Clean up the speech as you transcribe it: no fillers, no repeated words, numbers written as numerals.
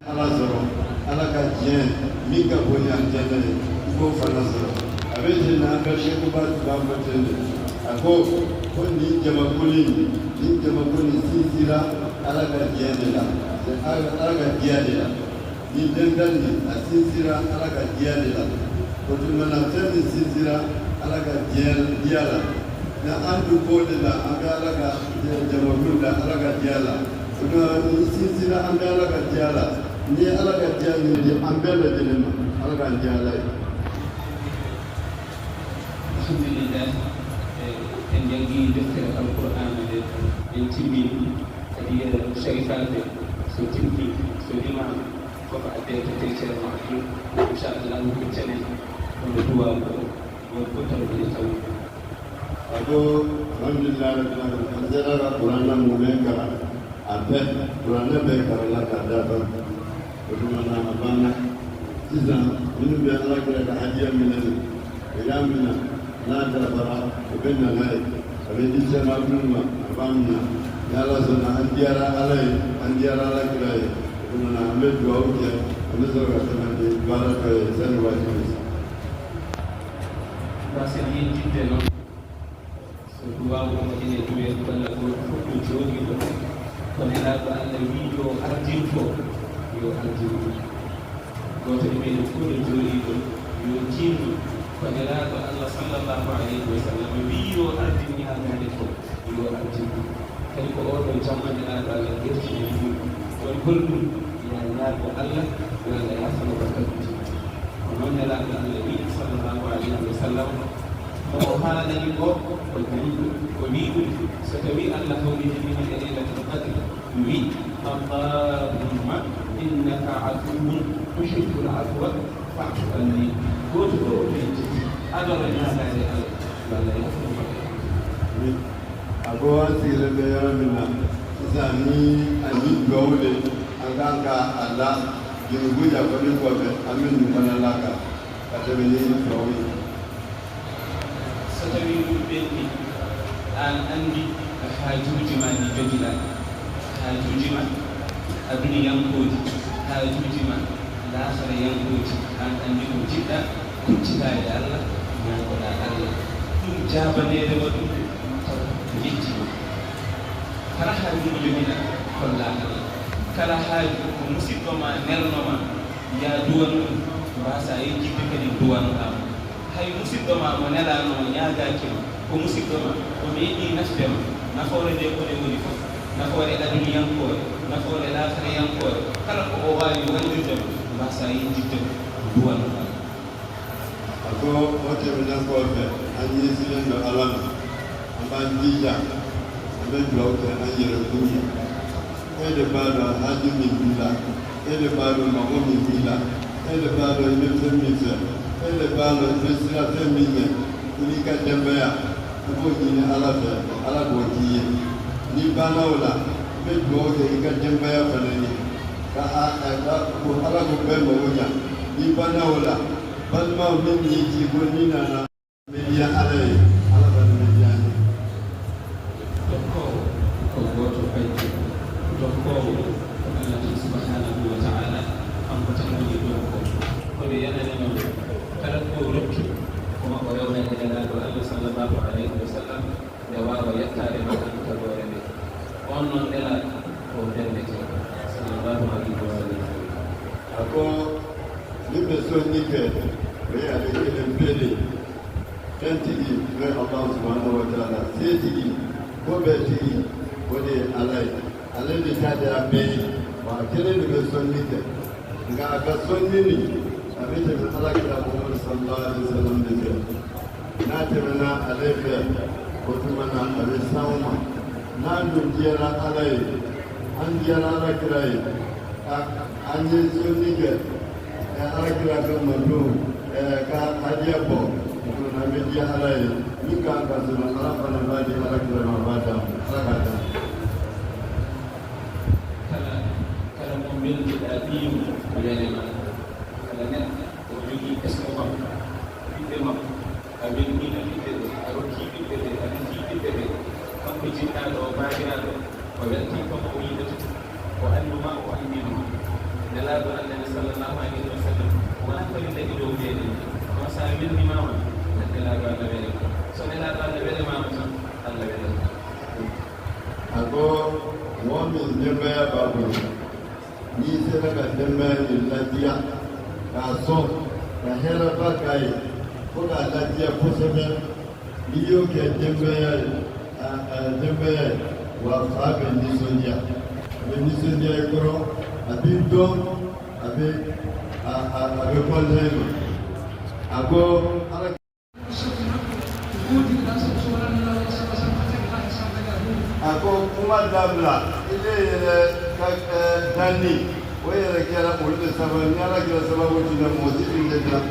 ala sɔrɔ ala ka diɲɛ min ka bon ni alijɛnɛ ye i b'o fana sɔrɔ a bɛ jɛn na an ka sɛkuba tun b'a fɔ ten de a ko nin jamakulu in sinsinra ala ka diɲɛ de la ala ka diɲɛ de la nin denmisɛn nin a sinsinra ala ka diɲɛ de la o tuma na fɛn min sinsinra ala ka diɲɛ la na an dun b'o de la an bɛ ala ka jamakulu la ala ka diɲɛ la o tuma nin sinsinra an bɛ ala ka diɲɛ la ni ala ka diɲɛ ɲini di an bɛɛ lajɛlen ma ala k'an diɲɛ ala ye. alhamdulillah en jangi deftere alqur'an nde en timmini kadi sharifade so timmi so limama fof adde to te ceerno abdou inchallah ko tenen on duwa ko won ko tan ko tawi ako alhamdulillah rabbil alamin an zara qur'an mu be kara abe qur'an be kara la ka da ba ko mana abana sisan minnu bɛ ala kira ka hadiya minɛ ila minna n'a dafara o bɛ na n'a ye a bɛ di sɛma minnu ma a b'a minɛ ni ala sɔnna an diyara ala ye an diyara ala kira ye o mana an bɛ dugawu kɛ an bɛ sɔrɔ ka tɛmɛ ni baara dɔ ye sani waati bɛ se. parce que yen jidde noon so duwawu omo ene duwe walla ko fof jooɗiɗo kono elaaɗo allah wi yo ardin fo yo ardin goto e ɓeyɗo fof ɗo jooɗiɗo yo tindu ko nelaaɗo allah sallllahu alayhi wa sallam wi yo ardini almane fof yo ardini kadi ko oɗo jamma nelaaɗo allah ƴertini ɗum won holɗum ya ñaago allah yo allah yafano barkaduji ko noon nelaaɗo allah wi sallllahu alayhi wa sallam o haalani o ko jariɗo ko wiɗum so tawi allah hawriji min e leylatul qadre wi allahumma innaka afuwun tuhibbul afwa fa'fu anni goto ɗo o ɓeyti adoro ñaagade allah yo allah yafuma a ko an sigilen bɛ yɔrɔ min na sisan ni a ni dugawu de an kan ka a la jurugu yafalen kɔfɛ an bɛ nin fana la kan ka tɛmɛ ni dugawu ye. so tawi ɗum ɓenni an anndi haajuuji ma ɗi jogiɗa haajuuji ma aduniyankoji haajuuji ma laasara yankoji an anndi ko jiɗɗa kuccitaade allah ñaagoɗa allah ɗum jaabaneede ma ɗum taw ko yettima kala haaju mo jogiɗa kolla allah kala haaju ko musidɗo ma nelnoma ya duwan ɗum mbasa yejjidde kadi duwanoɗama hay musidɗo ma mo nelanoma ñaagakima ko musidɗo ma omo yiɗi nafdema nafoore nde kone woni fof nafoore aduniyankore nafoore laakarayankore kala ko o wawi wallirdema mbasa yejjiddema duwanoɗama ako o tɛmɛnen kɔfɛ an ɲɛsinnen don ala ma an b'an jija an bɛ dugawu kɛ an yɛrɛ kun ye e de b'a dɔn haji min b'i la e de b'a dɔn mago min b'i la e de b'a dɔn i bɛ fɛn min fɛ e de b'a dɔn i bɛ sira fɛn min ɲɛ i b'i ka denbaya i b'o ɲini ala fɛ ala k'o k'i ye n'i banna o la i bɛ dugawu kɛ i ka denbaya fana ye ka ko ala k'o bɛɛ mago ɲa n'i banna o la balimaw min y'i ci ko n'i nana mediya ala ye ala bɛ mediya ye. tokkowo ko goto fayde tokkowo ko allah subhanahu wa taala kanko tan woni ɗon ko kono yananima kala ko rokki koma o rewnede nelaɗo allah sallllahu alayhi wa sallam nde wawa yettade makantagore nde on noon nelaɗo ko ndendete sallllahu alayhi wa sallam ako min bɛ sonni kɛ o ye ale kelen pe de fɛn tigi n'o ye allah subhanahu wa taala se tigi ko bɛɛ tigi o de ye ala ye ale de ta de y'a bɛɛ ye wa a kelen de bɛ sonni kɛ nka a ka sonni nin a bɛ tɛmɛ ala kira muhammad sallallahu alaihi wa sallam de fɛ n'a tɛmɛna ale fɛ o tuma na a bɛ s'anw ma n'a dun diyara ala ye an diyara ala kira ye an ye sonni kɛ ala kira ka mandon ka hadiya bɔ na bɛ diya ala ye min kan ka sɔrɔ ala fana b'a di ala kira ma b'a d'a ma ala k'a d'a ma. kala mo belɗiɗa ɗimu ko yanema kala neɗɗo o jogii ɓesgo makko ɓiɓɓe makko a welɗina ɓiɓɓe ɓe a rokki ɓiɓɓe ɓe a rokki ɓiɓɓe ɓe kanko jiɗɗaɗo o baabiraɗo o welti komo o yiɗata o annuma o andinuma nelaɗo annabi sallllahu alayhi wa sallam wona koye tagi dow beeɗe on sa welnimama nelaɗo allah welema so nelaɗo allah welemama tan allah welema ako momin dembaya babulu ni sera ka dembaya ni ladiya ka son ka hera ba kaye ko ka ladiya kosɛbɛ n'i y'o kɛ dembaya wa fa bɛ nisɔndiya a bɛ nisɔndiya i kɔrɔ a b'i dɔn a bɛ kɔntan i ma a ko ala. Ako kuma dabila ile yɛrɛ ka danni o yɛrɛ kɛra olu de sababu ni ala kɛra sababu ti na mɔgɔ si tun tɛ dilan.